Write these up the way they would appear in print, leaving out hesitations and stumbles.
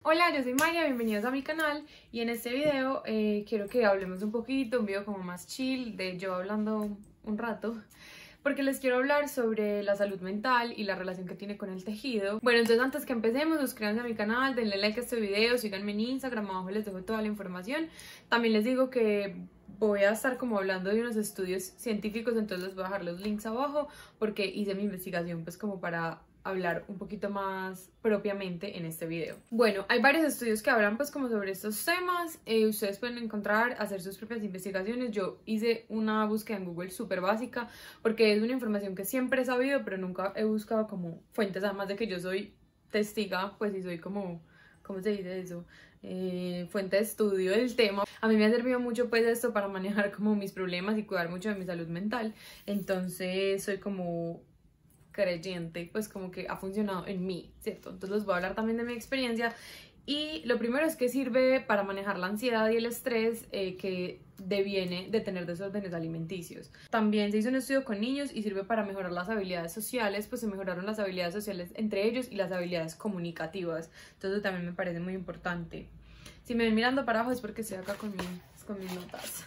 Hola, yo soy Maya, bienvenidos a mi canal y en este video quiero que hablemos un poquito, un video como más chill de yo hablando un rato, porque les quiero hablar sobre la salud mental y la relación que tiene con el tejido. Bueno, entonces antes que empecemos, suscríbanse a mi canal, denle like a este video, síganme en Instagram, abajo les dejo toda la información. También les digo que voy a estar como hablando de unos estudios científicos, entonces les voy a dejar los links abajo porque hice mi investigación pues como para hablar un poquito más propiamente en este video. Bueno, hay varios estudios que hablan pues como sobre estos temas, ustedes pueden encontrar, hacer sus propias investigaciones. Yo hice una búsqueda en Google súper básica porque es una información que siempre he sabido pero nunca he buscado como fuentes, además de que yo soy testiga pues y soy como, ¿cómo se dice eso? Fuente de estudio del tema. A mí me ha servido mucho pues esto para manejar como mis problemas y cuidar mucho de mi salud mental, entonces soy como creyente, pues como que ha funcionado en mí, ¿cierto? Entonces les voy a hablar también de mi experiencia y lo primero es que sirve para manejar la ansiedad y el estrés que deviene de tener desórdenes alimenticios. También se hizo un estudio con niños y sirve para mejorar las habilidades sociales, pues se mejoraron las habilidades sociales entre ellos y las habilidades comunicativas, entonces también me parece muy importante. Si me ven mirando para abajo es porque estoy acá con mis notas.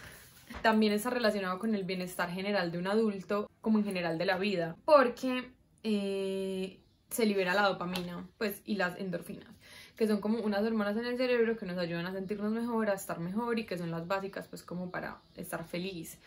También está relacionado con el bienestar general de un adulto, como en general de la vida, porque se libera la dopamina pues, y las endorfinas, que son como unas hormonas en el cerebro que nos ayudan a sentirnos mejor, a estar mejor y que son las básicas pues como para estar feliz.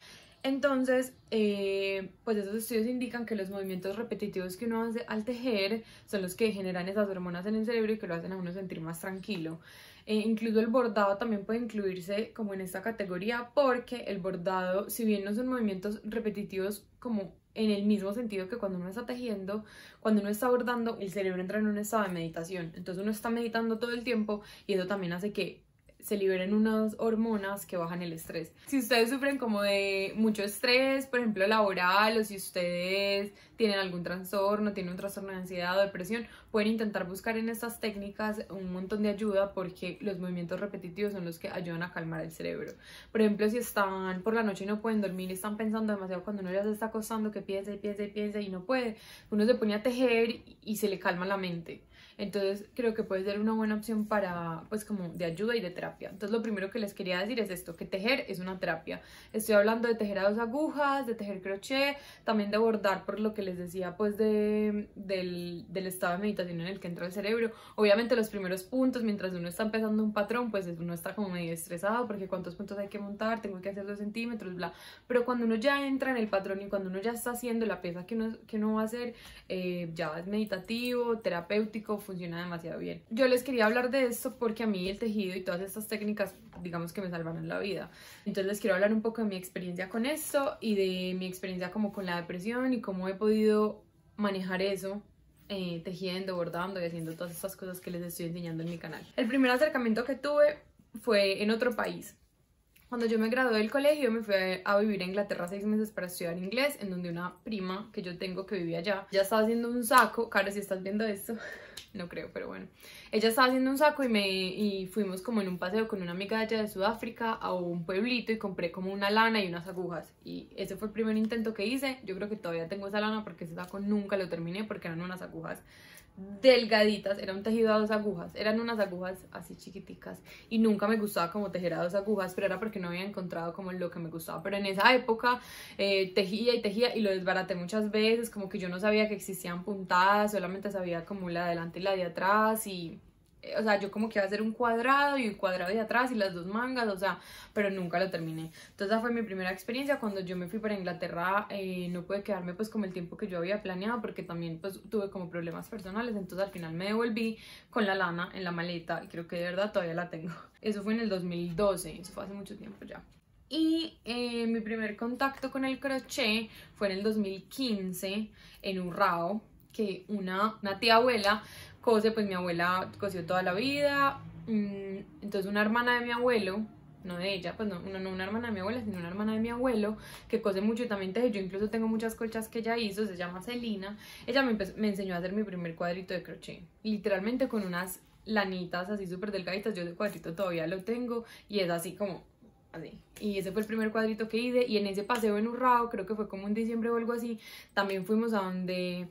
Entonces, pues esos estudios indican que los movimientos repetitivos que uno hace al tejer son los que generan esas hormonas en el cerebro y que lo hacen a uno sentir más tranquilo. Incluso el bordado también puede incluirse como en esta categoría porque el bordado, si bien no son movimientos repetitivos como en el mismo sentido que cuando uno está tejiendo, cuando uno está bordando, el cerebro entra en un estado de meditación. Entonces uno está meditando todo el tiempo y eso también hace que se liberen unas hormonas que bajan el estrés. Si ustedes sufren como de mucho estrés, por ejemplo laboral, o si ustedes tienen algún trastorno, tienen un trastorno de ansiedad o depresión, pueden intentar buscar en estas técnicas un montón de ayuda porque los movimientos repetitivos son los que ayudan a calmar el cerebro. Por ejemplo, si están por la noche y no pueden dormir y están pensando demasiado cuando uno ya se está acostando, que piensa y piensa y piensa y no puede, uno se pone a tejer y se le calma la mente. Entonces creo que puede ser una buena opción para, pues como de ayuda y de terapia. Entonces lo primero que les quería decir es esto, que tejer es una terapia. Estoy hablando de tejer a 2 agujas, de tejer crochet, también de bordar por lo que les decía pues del estado de meditación en el que entra el cerebro. Obviamente los primeros puntos, mientras uno está empezando un patrón, pues uno está como medio estresado porque cuántos puntos hay que montar, tengo que hacer 2 centímetros, bla. Pero cuando uno ya entra en el patrón y cuando uno ya está haciendo la pieza que uno va a hacer, ya es meditativo, terapéutico, funciona demasiado bien. Yo les quería hablar de esto porque a mí el tejido y todas estas técnicas digamos que me salvaron la vida. Entonces les quiero hablar un poco de mi experiencia con esto y de mi experiencia como con la depresión y cómo he podido manejar eso tejiendo, bordando y haciendo todas estas cosas que les estoy enseñando en mi canal. El primer acercamiento que tuve fue en otro país. Cuando yo me gradué del colegio me fui a vivir a Inglaterra 6 meses para estudiar inglés, en donde una prima que yo tengo que vivía allá, ya estaba haciendo un saco. Cara, si estás viendo esto, no creo, pero bueno. Ella estaba haciendo un saco y fuimos como en un paseo con una amiga de allá de Sudáfrica a un pueblito y compré como una lana y unas agujas. Y ese fue el primer intento que hice. Yo creo que todavía tengo esa lana porque ese saco nunca lo terminé porque eran unas agujas delgaditas, era un tejido a 2 agujas, eran unas agujas así chiquiticas y nunca me gustaba como tejer a 2 agujas, pero era porque no había encontrado como lo que me gustaba. Pero en esa época tejía y tejía y lo desbaraté muchas veces, como que yo no sabía que existían puntadas, solamente sabía como la de adelante y la de atrás y o sea, yo como que iba a hacer un cuadrado y un cuadrado de atrás y las 2 mangas, o sea, pero nunca lo terminé. Entonces esa fue mi primera experiencia. Cuando yo me fui para Inglaterra no pude quedarme pues como el tiempo que yo había planeado porque también pues tuve como problemas personales, entonces al final me devolví con la lana en la maleta y creo que de verdad todavía la tengo. Eso fue en el 2012, eso fue hace mucho tiempo ya. Y mi primer contacto con el crochet fue en el 2015 en Urrao, que una tía abuela cose, pues mi abuela cosió toda la vida, entonces una hermana de mi abuelo, no de ella, pues no una hermana de mi abuela, sino una hermana de mi abuelo, que cose mucho y también teje, yo incluso tengo muchas colchas que ella hizo, se llama Celina, ella me enseñó a hacer mi primer cuadrito de crochet, literalmente con unas lanitas así súper delgaditas. Yo ese cuadrito todavía lo tengo y es así como así. Y ese fue el primer cuadrito que hice. Y en ese paseo en Urrao, creo que fue como en diciembre o algo así, también fuimos a donde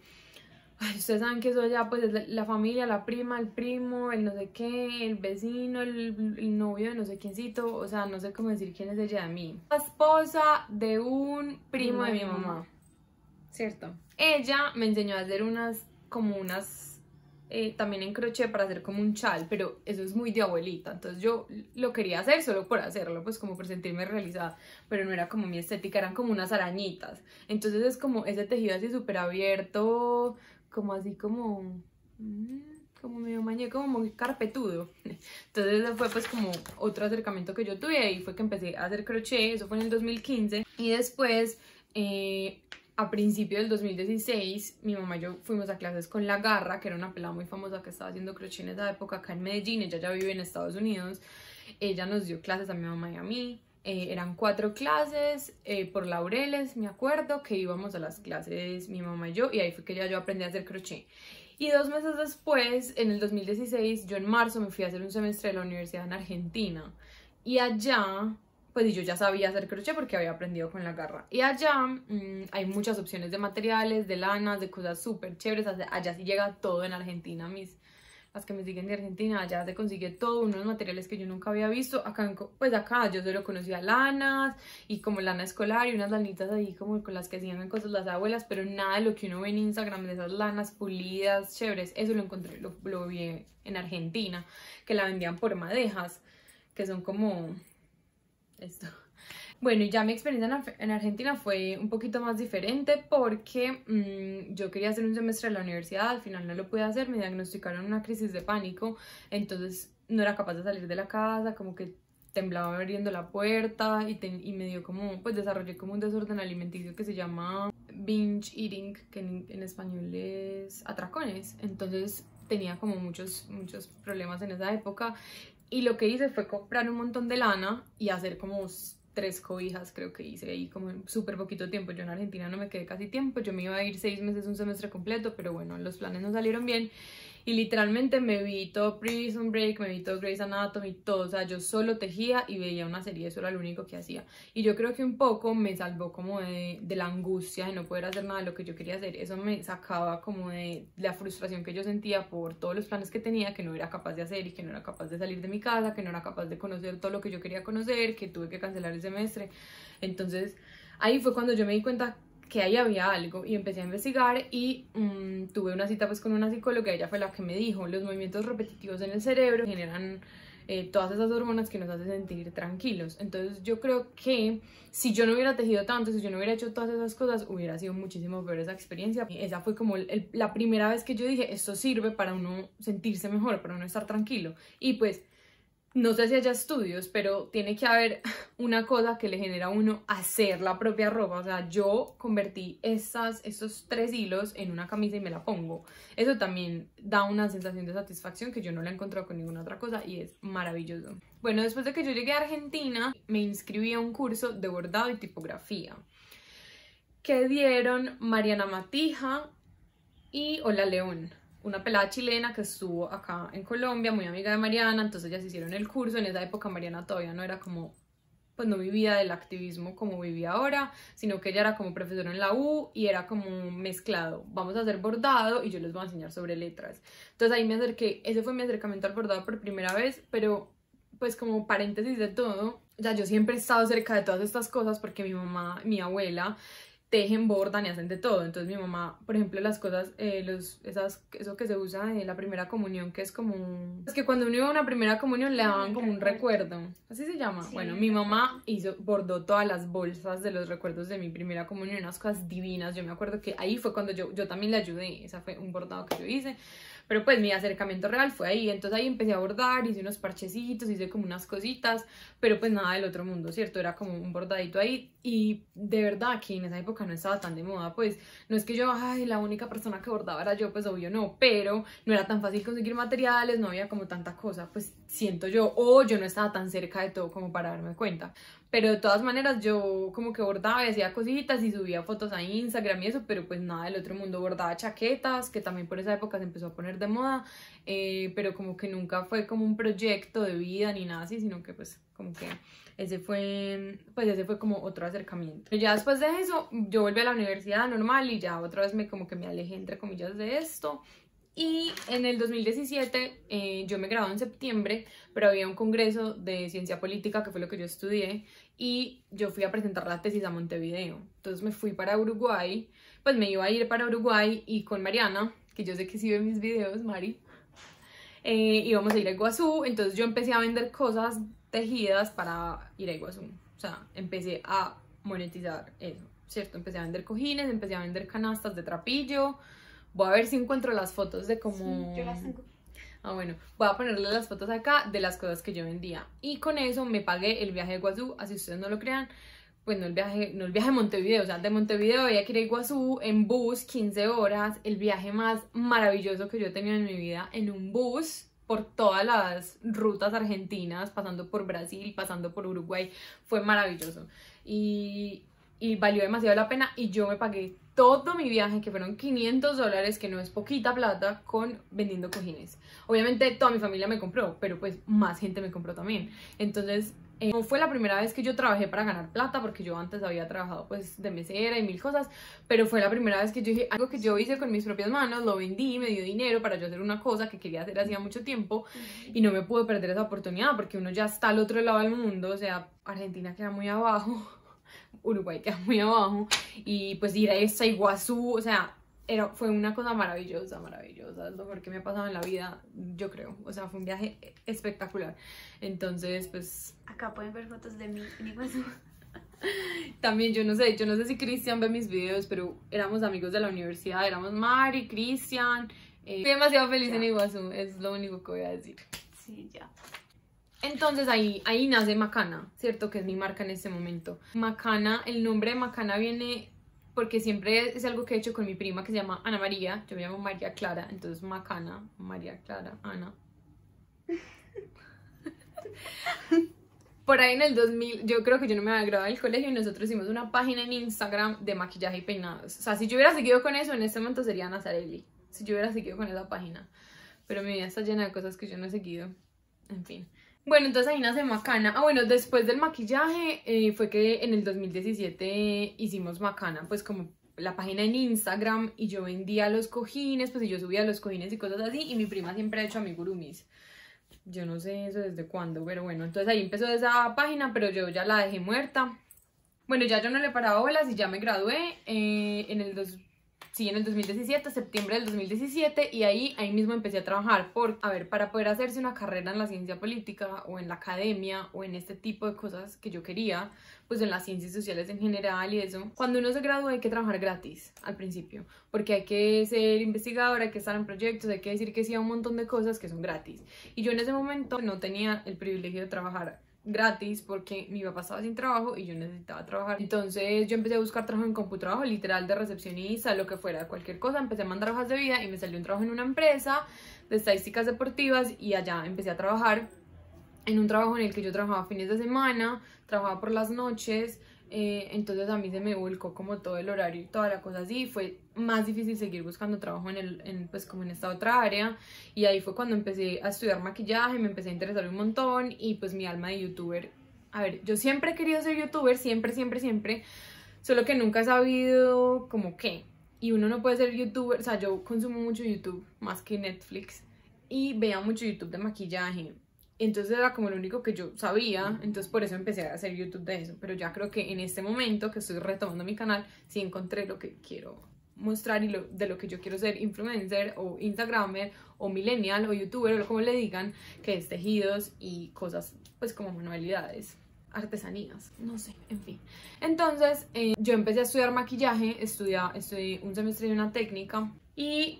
Ay, ustedes saben que eso ya pues es la familia, la prima, el primo, el no sé qué, el vecino, el novio de no sé quiéncito, o sea, no sé cómo decir quién es ella de mí. La esposa de un primo de mi mamá, ¿cierto? Ella me enseñó a hacer también en crochet para hacer como un chal, pero eso es muy de abuelita, entonces yo lo quería hacer solo por hacerlo, pues como por sentirme realizada, pero no era como mi estética, eran como unas arañitas, entonces es como ese tejido así súper abierto, como así como medio mañé, como muy carpetudo. Entonces eso fue pues como otro acercamiento que yo tuve y fue que empecé a hacer crochet, eso fue en el 2015 y después a principio del 2016 mi mamá y yo fuimos a clases con La Garra, que era una pelada muy famosa que estaba haciendo crochet en esa época acá en Medellín, ella ya vive en Estados Unidos, ella nos dio clases a mi mamá y a mí. Eran 4 clases por Laureles, me acuerdo que íbamos a las clases mi mamá y yo, y ahí fue que ya yo aprendí a hacer crochet. Y 2 meses después, en el 2016, yo en marzo me fui a hacer un semestre de la universidad en Argentina. Y allá, pues yo ya sabía hacer crochet porque había aprendido con La Garra. Y allá hay muchas opciones de materiales, de lanas, de cosas súper chéveres. Allá sí llega todo en Argentina, las que me siguen de Argentina, allá se consigue todo, unos materiales que yo nunca había visto. Acá, pues acá yo solo conocía lanas y como lana escolar y unas lanitas ahí como con las que hacían cosas las abuelas, pero nada de lo que uno ve en Instagram de esas lanas pulidas, chéveres. Eso lo encontré, lo vi en Argentina, que la vendían por madejas, que son como esto. Bueno, y ya mi experiencia en Argentina fue un poquito más diferente porque yo quería hacer un semestre en la universidad, al final no lo pude hacer, me diagnosticaron una crisis de pánico, entonces no era capaz de salir de la casa, como que temblaba abriendo la puerta y me dio como, pues desarrollé como un desorden alimenticio que se llama binge eating, que en español es atracones, entonces tenía como muchos problemas en esa época y lo que hice fue comprar un montón de lana y hacer como 3 cobijas, creo que hice ahí como en súper poquito tiempo. Yo en Argentina no me quedé casi tiempo, yo me iba a ir 6 meses, un semestre completo, pero bueno, los planes no salieron bien y literalmente me vi todo Prison Break, me vi todo Grey's Anatomy, todo, o sea, yo solo tejía y veía una serie, eso era lo único que hacía. Y yo creo que un poco me salvó como de la angustia de no poder hacer nada de lo que yo quería hacer, eso me sacaba como de la frustración que yo sentía por todos los planes que tenía, que no era capaz de hacer y que no era capaz de salir de mi casa, que no era capaz de conocer todo lo que yo quería conocer, que tuve que cancelar el semestre. Entonces ahí fue cuando yo me di cuenta que ahí había algo y empecé a investigar y tuve una cita pues con una psicóloga. Ella fue la que me dijo, los movimientos repetitivos en el cerebro generan todas esas hormonas que nos hacen sentir tranquilos. Entonces yo creo que si yo no hubiera tejido tanto, si yo no hubiera hecho todas esas cosas, hubiera sido muchísimo peor esa experiencia. Esa fue como la primera vez que yo dije, esto sirve para uno sentirse mejor, para uno estar tranquilo. Y pues no sé si haya estudios, pero tiene que haber una cosa que le genera a uno hacer la propia ropa. O sea, yo convertí estos 3 hilos en una camisa y me la pongo. Eso también da una sensación de satisfacción que yo no la he encontrado con ninguna otra cosa y es maravilloso. Bueno, después de que yo llegué a Argentina, me inscribí a un curso de bordado y tipografía que dieron Mariana Matija y Hola León, una pelada chilena que estuvo acá en Colombia, muy amiga de Mariana, entonces ellas hicieron el curso. En esa época Mariana todavía no era como, pues no vivía del activismo como vivía ahora, sino que ella era como profesora en la U y era como mezclado, vamos a hacer bordado y yo les voy a enseñar sobre letras. Entonces ahí me acerqué, ese fue mi acercamiento al bordado por primera vez, pero pues como paréntesis de todo, ya yo siempre he estado cerca de todas estas cosas porque mi mamá, mi abuela, tejen, bordan y hacen de todo. Entonces mi mamá, por ejemplo, las cosas, eso que se usa en la primera comunión, que es como es que cuando uno iba a una primera comunión le daban como un recuerdo, así se llama. Sí, bueno, mi mamá bordó todas las bolsas de los recuerdos de mi primera comunión, unas cosas divinas. Yo me acuerdo que ahí fue cuando yo también le ayudé, esa fue un bordado que yo hice. Pero pues mi acercamiento real fue ahí, entonces ahí empecé a bordar, hice unos parchecitos, hice como unas cositas, pero pues nada del otro mundo, ¿cierto? Era como un bordadito ahí y de verdad que en esa época no estaba tan de moda, pues no es que yo, ay, la única persona que bordaba era yo, pues obvio no, pero no era tan fácil conseguir materiales, no había como tanta cosa, pues siento yo, o yo no estaba tan cerca de todo como para darme cuenta. pero de todas maneras yo como que bordaba y hacía cositas y subía fotos a Instagram y eso, pero pues nada del otro mundo. Bordaba chaquetas, que también por esa época se empezó a poner de moda, pero como que nunca fue como un proyecto de vida ni nada así, sino que pues como que ese fue como otro acercamiento. Pero ya después de eso yo volví a la universidad normal y ya otra vez como que me alejé entre comillas de esto. Y en el 2017 yo me gradué en septiembre, pero había un congreso de ciencia política, que fue lo que yo estudié, y yo fui a presentar la tesis a Montevideo. Entonces me fui para Uruguay, pues me iba a ir para Uruguay y con Mariana, que yo sé que sí ve mis videos, Mari, íbamos a ir a Iguazú. Entonces yo empecé a vender cosas tejidas para ir a Iguazú. O sea, empecé a monetizar eso, ¿cierto? Empecé a vender cojines, empecé a vender canastas de trapillo. Voy a ver si encuentro las fotos de cómo... Sí, yo las tengo. Ah, bueno, voy a ponerle las fotos acá de las cosas que yo vendía. Y con eso me pagué el viaje a Iguazú, así ustedes no lo crean. Pues no el viaje a Montevideo, o sea, de Montevideo había que ir a Iguazú en bus, 15 horas. El viaje más maravilloso que yo he tenido en mi vida, en un bus, por todas las rutas argentinas, pasando por Brasil, pasando por Uruguay. Fue maravilloso. Y valió demasiado la pena, y yo me pagué todo mi viaje, que fueron $500, que no es poquita plata, vendiendo cojines. Obviamente toda mi familia me compró, pero pues más gente me compró también. Entonces no fue la primera vez que yo trabajé para ganar plata, porque yo antes había trabajado pues de mesera y mil cosas, pero fue la primera vez que yo dije, algo que yo hice con mis propias manos, lo vendí, me dio dinero para yo hacer una cosa que quería hacer hacía mucho tiempo, y no me pude perder esa oportunidad, porque uno ya está al otro lado del mundo. O sea, Argentina queda muy abajo, Uruguay queda muy abajo, y pues ir a esa Iguazú, o sea, fue una cosa maravillosa, maravillosa, es lo mejor que me ha pasado en la vida, yo creo. O sea, fue un viaje espectacular. Entonces, pues... Acá pueden ver fotos de mí en Iguazú. También yo no sé si Cristian ve mis videos, pero éramos amigos de la universidad, éramos Mari, Cristian, fui demasiado feliz en Iguazú, es lo único que voy a decir. Sí, ya. Entonces ahí nace Macana, ¿cierto? Que es mi marca en este momento. Macana, el nombre de Macana viene porque siempre es algo que he hecho con mi prima, que se llama Ana María. Yo me llamo María Clara, entonces Macana, María Clara, Ana. Por ahí en el 2000, yo creo que yo no me había graduado del colegio, y nosotros hicimos una página en Instagram de maquillaje y peinados. O sea, si yo hubiera seguido con eso, en este momento sería Nazarelli. Si yo hubiera seguido con esa página. Pero mi vida está llena de cosas que yo no he seguido. En fin. Bueno, entonces ahí nace Macana. Ah, bueno, después del maquillaje fue que en el 2017 hicimos Macana, pues como la página en Instagram, y yo vendía los cojines, pues y yo subía los cojines y cosas así, y mi prima siempre ha hecho amigurumis. Yo no sé eso desde cuándo, pero bueno, entonces ahí empezó esa página, pero yo ya la dejé muerta. Bueno, ya yo no le paraba bolas y ya me gradué en el 2017, septiembre del 2017, y ahí mismo empecé a trabajar para poder hacerse una carrera en la ciencia política o en la academia o en este tipo de cosas que yo quería, pues en las ciencias sociales en general y eso. Cuando uno se gradúa hay que trabajar gratis al principio, porque hay que ser investigador, hay que estar en proyectos, hay que decir que sí a un montón de cosas que son gratis. Y yo en ese momento no tenía el privilegio de trabajar gratis porque mi papá estaba sin trabajo y yo necesitaba trabajar. Entonces yo empecé a buscar trabajo en CompuTrabajo, literal, de recepcionista, lo que fuera, cualquier cosa. Empecé a mandar hojas de vida y me salió un trabajo en una empresa de estadísticas deportivas, y allá empecé a trabajar en un trabajo en el que yo trabajaba fines de semana, trabajaba por las noches. Entonces a mí se me volcó como todo el horario y toda la cosa así. Fue más difícil seguir buscando trabajo pues como en esta otra área, y ahí fue cuando empecé a estudiar maquillaje, me empecé a interesar un montón, y pues mi alma de youtuber, a ver, yo siempre he querido ser youtuber, siempre, solo que nunca he sabido como qué, y uno no puede ser youtuber. O sea, yo consumo mucho YouTube, más que Netflix, y veía mucho YouTube de maquillaje. Entonces era como lo único que yo sabía, entonces por eso empecé a hacer YouTube de eso. Pero ya creo que en este momento que estoy retomando mi canal, sí encontré lo que quiero mostrar y de lo que yo quiero ser influencer o instagramer o millennial o youtuber o como le digan, que es tejidos y cosas pues como manualidades, artesanías, no sé, en fin. Entonces yo empecé a estudiar maquillaje, estudié un semestre de una técnica, y...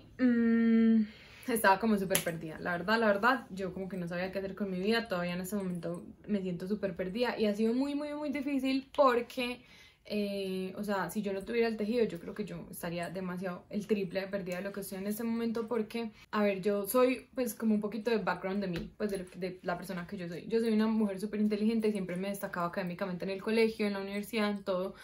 estaba como súper perdida, la verdad, yo como que no sabía qué hacer con mi vida. Todavía en este momento me siento súper perdida, y ha sido muy difícil porque O sea, si yo no tuviera el tejido, yo creo que yo estaría demasiado el triple de perdida de lo que estoy en este momento porque, a ver, yo soy pues como un poquito de background de mí, pues de la persona que yo soy. Yo soy una mujer súper inteligente y siempre me he destacado académicamente en el colegio, en la universidad, en todo.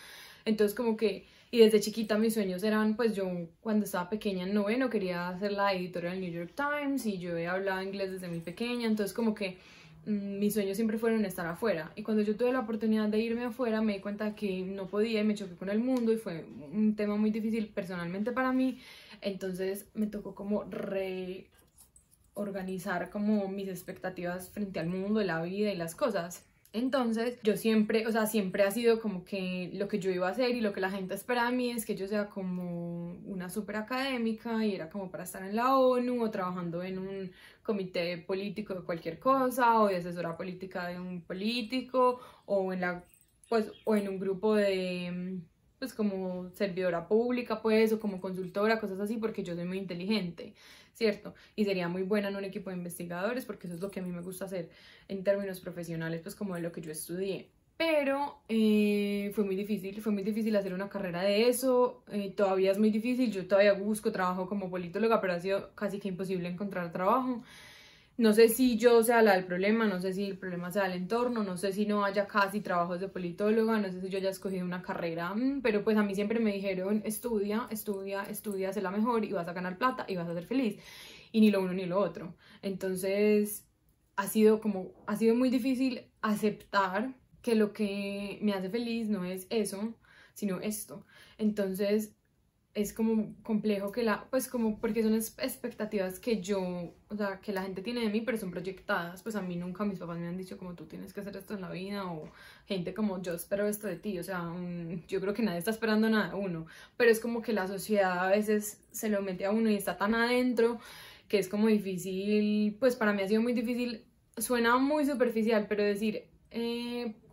Entonces como que, y desde chiquita mis sueños eran, pues yo cuando estaba pequeña en noveno quería ser la editora del New York Times y yo he hablado inglés desde muy pequeña, entonces como que mis sueños siempre fueron estar afuera. Y cuando yo tuve la oportunidad de irme afuera me di cuenta que no podía y me choqué con el mundo y fue un tema muy difícil personalmente para mí. Entonces me tocó como reorganizar como mis expectativas frente al mundo, la vida y las cosas. Entonces yo siempre, o sea, siempre ha sido como que lo que yo iba a hacer y lo que la gente espera de mí es que yo sea como una súper académica y era como para estar en la ONU o trabajando en un comité político de cualquier cosa o de asesora política de un político o en la, pues, o en un grupo de, pues como servidora pública, pues, o como consultora, cosas así, porque yo soy muy inteligente, ¿cierto? Y sería muy buena en un equipo de investigadores porque eso es lo que a mí me gusta hacer en términos profesionales, pues como de lo que yo estudié. Pero fue muy difícil hacer una carrera de eso, todavía es muy difícil, yo todavía busco trabajo como politóloga, pero ha sido casi que imposible encontrar trabajo. No sé si yo sea la del problema, no sé si el problema sea el entorno, no sé si no haya casi trabajos de politóloga, no sé si yo haya escogido una carrera, pero pues a mí siempre me dijeron estudia, estudia, estudia, sé la mejor y vas a ganar plata y vas a ser feliz. Y ni lo uno ni lo otro. Entonces ha sido muy difícil aceptar que lo que me hace feliz no es eso, sino esto. Entonces es como complejo que pues como porque son expectativas que yo, o sea, que la gente tiene de mí, pero son proyectadas, pues a mí nunca mis papás me han dicho como tú tienes que hacer esto en la vida o gente como yo espero esto de ti, o sea, yo creo que nadie está esperando nada de uno, pero es como que la sociedad a veces se lo mete a uno y está tan adentro que es como difícil, pues para mí ha sido muy difícil, suena muy superficial, pero decir,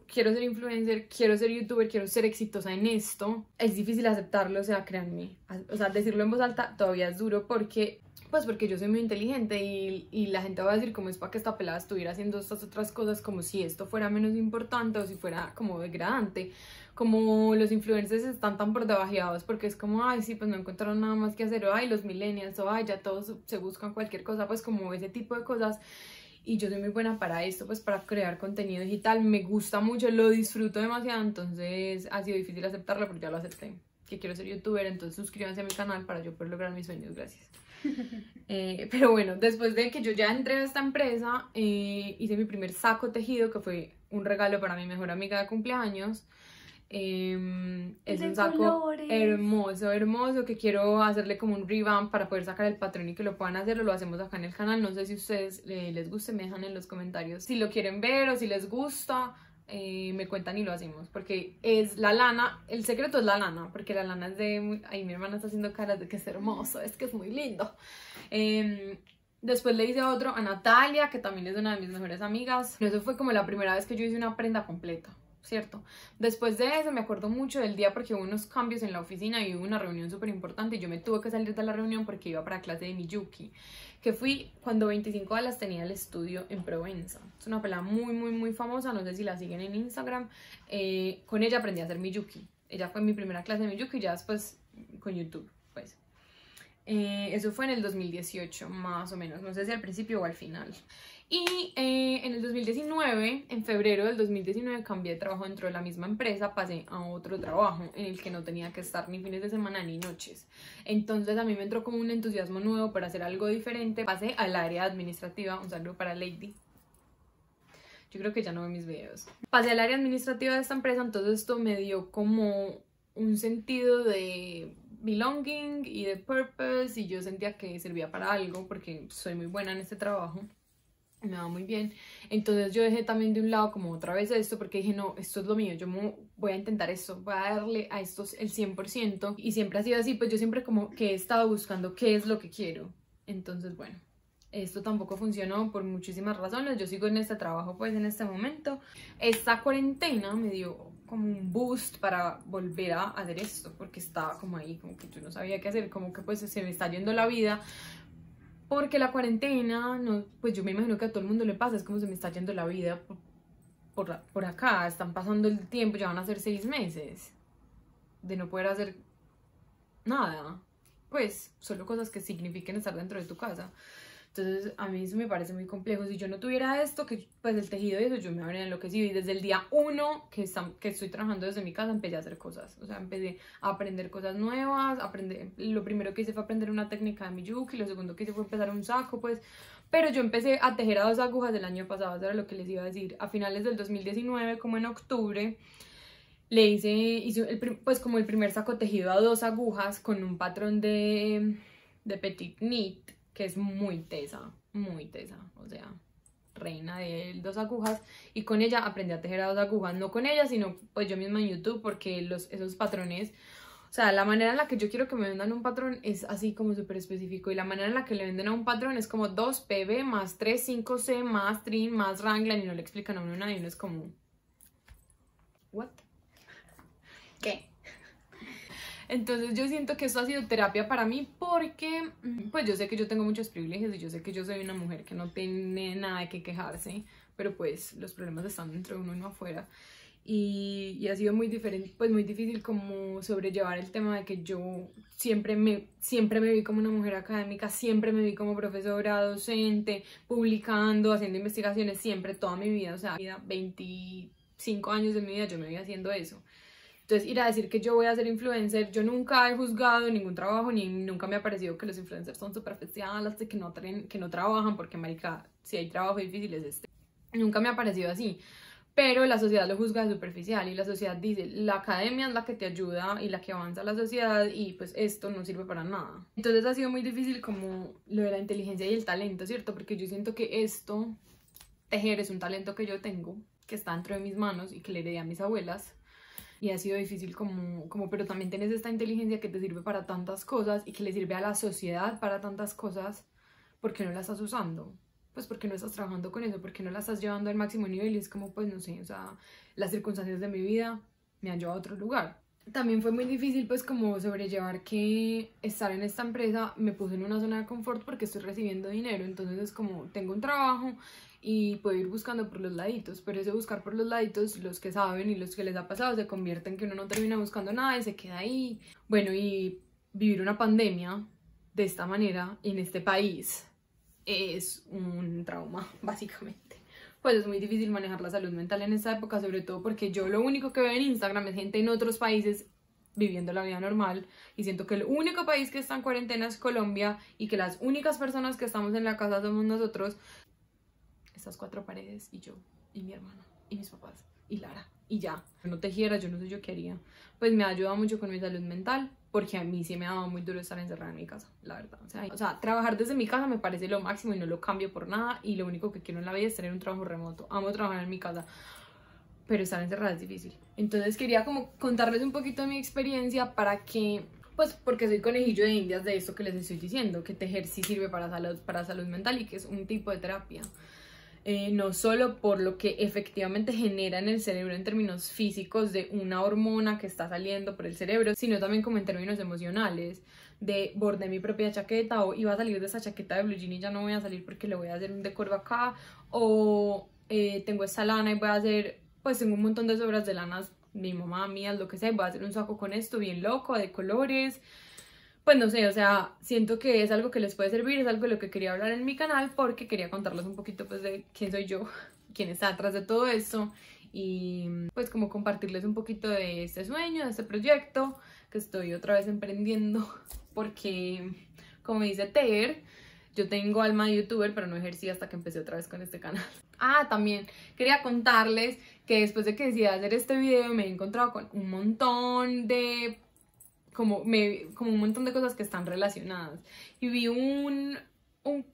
quiero ser influencer, quiero ser youtuber, quiero ser exitosa en esto, es difícil aceptarlo, o sea, créanme, o sea, decirlo en voz alta todavía es duro porque, pues porque yo soy muy inteligente y la gente va a decir como es para que esta pelada estuviera haciendo estas otras cosas como si esto fuera menos importante o si fuera como degradante, como los influencers están tan por debajeados porque es como, ay, sí, pues no encontraron nada más que hacer, o ay, los millennials, o ay, ya todos se buscan cualquier cosa, pues como ese tipo de cosas. Y yo soy muy buena para esto, pues para crear contenido digital, me gusta mucho, lo disfruto demasiado, entonces ha sido difícil aceptarlo, pero ya lo acepté, que quiero ser youtuber, entonces suscríbanse a mi canal para yo poder lograr mis sueños, gracias. Pero bueno, después de que yo ya entré a esta empresa, hice mi primer saco tejido, que fue un regalo para mi mejor amiga de cumpleaños. Es un saco colores. hermoso, hermoso, que quiero hacerle como un revamp para poder sacar el patrón y que lo puedan hacer, lo hacemos acá en el canal. No sé si a ustedes les guste, me dejan en los comentarios si lo quieren ver o si les gusta, me cuentan y lo hacemos, porque es la lana, el secreto es la lana, porque la lana es de, ahí mi hermana está haciendo caras de que es hermoso, es que es muy lindo. Después le hice otro a Natalia, que también es una de mis mejores amigas. Eso fue como la primera vez que yo hice una prenda completa, ¿cierto? Después de eso me acuerdo mucho del día porque hubo unos cambios en la oficina y hubo una reunión súper importante y yo me tuve que salir de la reunión porque iba para clase de Miyuki, que fui cuando 25 alas tenía el estudio en Provenza. Es una pelada muy, muy, muy famosa, no sé si la siguen en Instagram. Con ella aprendí a hacer Miyuki. Ella fue mi primera clase de Miyuki y ya después con YouTube, pues. Eso fue en el 2018, más o menos, no sé si al principio o al final. Y en el 2019, en febrero del 2019, cambié de trabajo dentro de la misma empresa, pasé a otro trabajo en el que no tenía que estar ni fines de semana ni noches. Entonces a mí me entró como un entusiasmo nuevo para hacer algo diferente. Pasé al área administrativa, un saludo para Lady. Yo creo que ya no ve mis videos. Pasé al área administrativa de esta empresa, entonces esto me dio como un sentido de belonging y de purpose y yo sentía que servía para algo porque soy muy buena en este trabajo, me va muy bien. Entonces yo dejé también de un lado como otra vez esto porque dije no, esto es lo mío, yo voy a intentar esto, voy a darle a esto el 100% y siempre ha sido así, pues yo siempre como que he estado buscando qué es lo que quiero. Entonces bueno, esto tampoco funcionó por muchísimas razones, yo sigo en este trabajo pues en este momento. Esta cuarentena me dio como un boost para volver a hacer esto porque estaba como ahí, como que yo no sabía qué hacer, como que pues se me está yendo la vida porque no, pues yo me imagino que a todo el mundo le pasa, es como se me está yendo la vida por acá, están pasando el tiempo, ya van a ser 6 meses, de no poder hacer nada, pues solo cosas que signifiquen estar dentro de tu casa. Entonces a mí eso me parece muy complejo. Si yo no tuviera esto, que pues el tejido y eso, yo me habría enloquecido. Y desde el día 1 que estoy trabajando desde mi casa, empecé a hacer cosas. O sea, empecé a aprender cosas nuevas, lo primero que hice fue aprender una técnica de Miyuki, lo segundo que hice fue empezar un saco, pues. Pero yo empecé a tejer a 2 agujas el año pasado, eso era lo que les iba a decir. A finales del 2019, como en octubre, pues como el primer saco tejido a 2 agujas con un patrón de petit knit, que es muy tesa, o sea, reina de 2 agujas, y con ella aprendí a tejer a 2 agujas, no con ella, sino pues yo misma en YouTube, porque esos patrones, o sea, la manera en la que yo quiero que me vendan un patrón es así como súper específico, y la manera en la que le venden a un patrón es como 2PB más 3,5C más trim más raglan, y no le explican a uno nada, y uno es como, ¿what? ¿Qué? Entonces yo siento que esto ha sido terapia para mí porque pues yo sé que yo tengo muchos privilegios y yo sé que yo soy una mujer que no tiene nada de qué quejarse, pero pues los problemas están dentro de uno y no afuera. Y ha sido muy diferente, pues muy difícil como sobrellevar el tema de que yo siempre me vi como una mujer académica, siempre me vi como profesora, docente, publicando, haciendo investigaciones, siempre, toda mi vida, o sea, 25 años de mi vida yo me vi haciendo eso. Entonces, ir a decir que yo voy a ser influencer, yo nunca he juzgado ningún trabajo, ni nunca me ha parecido que los influencers son superficiales, que no trabajan, porque marica, si hay trabajo difícil es este. Nunca me ha parecido así, pero la sociedad lo juzga de superficial y la sociedad dice, la academia es la que te ayuda y la que avanza la sociedad y pues esto no sirve para nada. Entonces ha sido muy difícil como lo de la inteligencia y el talento, ¿cierto? Porque yo siento que tejer es un talento que yo tengo, que está dentro de mis manos y que le heredé a mis abuelas. Y ha sido difícil pero también tienes esta inteligencia que te sirve para tantas cosas y que le sirve a la sociedad para tantas cosas. ¿Por qué no la estás usando? Pues porque no estás trabajando con eso, porque no la estás llevando al máximo nivel y es como, pues no sé, o sea, las circunstancias de mi vida me han llevado a otro lugar. También fue muy difícil pues como sobrellevar que estar en esta empresa me puso en una zona de confort porque estoy recibiendo dinero, entonces es como tengo un trabajo y puedo ir buscando por los laditos, pero ese buscar por los laditos, los que saben y los que les ha pasado, se convierte en que uno no termina buscando nada y se queda ahí. Bueno, y vivir una pandemia de esta manera en este país es un trauma, básicamente. Pues es muy difícil manejar la salud mental en esta época, sobre todo porque yo lo único que veo en Instagram es gente en otros países viviendo la vida normal y siento que el único país que está en cuarentena es Colombia y que las únicas personas que estamos en la casa somos nosotros, estas 4 paredes y yo y mi hermana y mis papás y Lara y ya. Yo no tejiera, yo no sé yo qué haría. Pues me ha ayudado mucho con mi salud mental porque a mí sí me ha dado muy duro estar encerrada en mi casa, la verdad. O sea, trabajar desde mi casa me parece lo máximo y no lo cambio por nada y lo único que quiero en la vida es tener un trabajo remoto. Amo trabajar en mi casa, pero estar encerrada es difícil. Entonces quería como contarles un poquito de mi experiencia para que, pues porque soy conejillo de indias de esto que les estoy diciendo, que tejer sí sirve para salud mental y que es un tipo de terapia. No solo por lo que efectivamente genera en el cerebro en términos físicos de una hormona que está saliendo por el cerebro, sino también como en términos emocionales, de bordé mi propia chaqueta o iba a salir de esa chaqueta de blue jean y ya no voy a salir porque le voy a hacer un decoro acá, o tengo esta lana y voy a hacer, pues tengo un montón de sobras de lanas, mi mamá, mías, lo que sea, voy a hacer un saco con esto bien loco, de colores. Pues no sé, o sea, siento que es algo que les puede servir, es algo de lo que quería hablar en mi canal porque quería contarles un poquito pues de quién soy yo, quién está detrás de todo esto y pues como compartirles un poquito de este sueño, de este proyecto que estoy otra vez emprendiendo porque, como dice Ter, yo tengo alma de youtuber pero no ejercí hasta que empecé otra vez con este canal. Ah, también quería contarles que después de que decidí hacer este video me he encontrado con un montón de como un montón de cosas que están relacionadas y vi un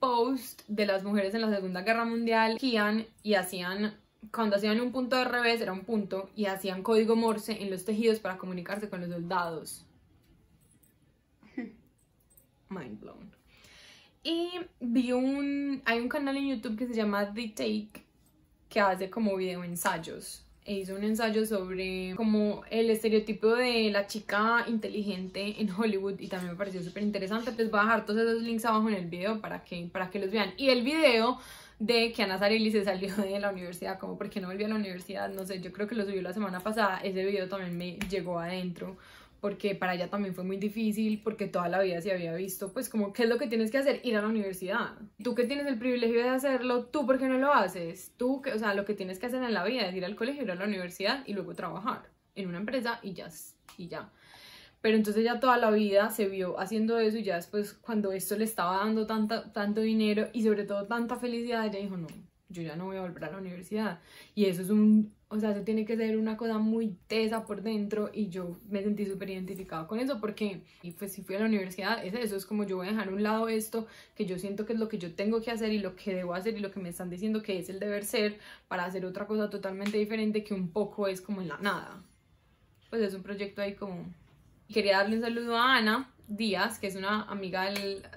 post de las mujeres en la Segunda Guerra Mundial y cuando hacían un punto de revés era un punto y hacían código Morse en los tejidos para comunicarse con los soldados. Mind blown. Y hay un canal en YouTube que se llama The Take que hace como video ensayos. Hizo un ensayo sobre como el estereotipo de la chica inteligente en Hollywood y también me pareció súper interesante. Pues voy a dejar todos esos links abajo en el video para que los vean. Y el video de que Ana Sarili se salió de la universidad, como porque no volvió a la universidad, no sé, yo creo que lo subió la semana pasada. Ese video también me llegó adentro porque para ella también fue muy difícil, porque toda la vida se había visto, pues como, ¿qué es lo que tienes que hacer? Ir a la universidad. Tú que tienes el privilegio de hacerlo, ¿tú por qué no lo haces? Tú, que, o sea, lo que tienes que hacer en la vida es ir al colegio, ir a la universidad y luego trabajar en una empresa y ya. Pero entonces ya toda la vida se vio haciendo eso y ya después cuando esto le estaba dando tanto dinero y sobre todo tanta felicidad, ella dijo, no, yo ya no voy a volver a la universidad. Y eso es o sea, eso tiene que ser una cosa muy tesa por dentro y yo me sentí súper identificada con eso porque, y pues si fui a la universidad, eso es como yo voy a dejar a un lado esto que yo siento que es lo que yo tengo que hacer y lo que debo hacer y lo que me están diciendo que es el deber ser para hacer otra cosa totalmente diferente que un poco es como en la nada. Pues es un proyecto ahí como... Quería darle un saludo a Ana Díaz, que es una amiga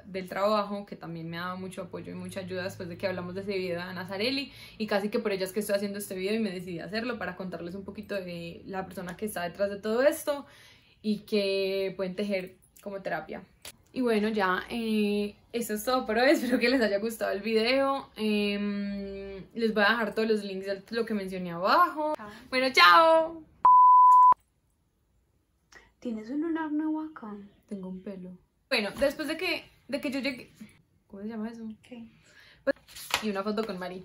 del trabajo, que también me ha dado mucho apoyo y mucha ayuda después de que hablamos de ese video de Ana Zarelli, y casi que por ella es que estoy haciendo este video y me decidí a hacerlo para contarles un poquito de la persona que está detrás de todo esto y que pueden tejer como terapia. Y bueno, ya, eso es todo por hoy, espero que les haya gustado el video, les voy a dejar todos los links de lo que mencioné abajo. Bueno, chao. ¿Tienes un lunar nuevo acá? Tengo un pelo. Bueno, después de que yo llegué... ¿Cómo se llama eso? ¿Qué? Y una foto con Mari.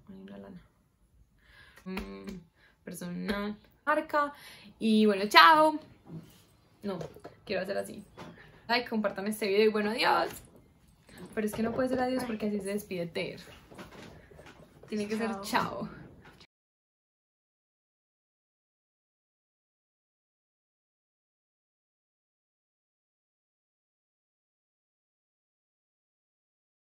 Ay, la lana. Personal. Marca. Y bueno, chao. No, quiero hacer así. Like, compartan este video y bueno, adiós. Pero es que no puede ser adiós porque así se despide Ter. Tiene que ser chao.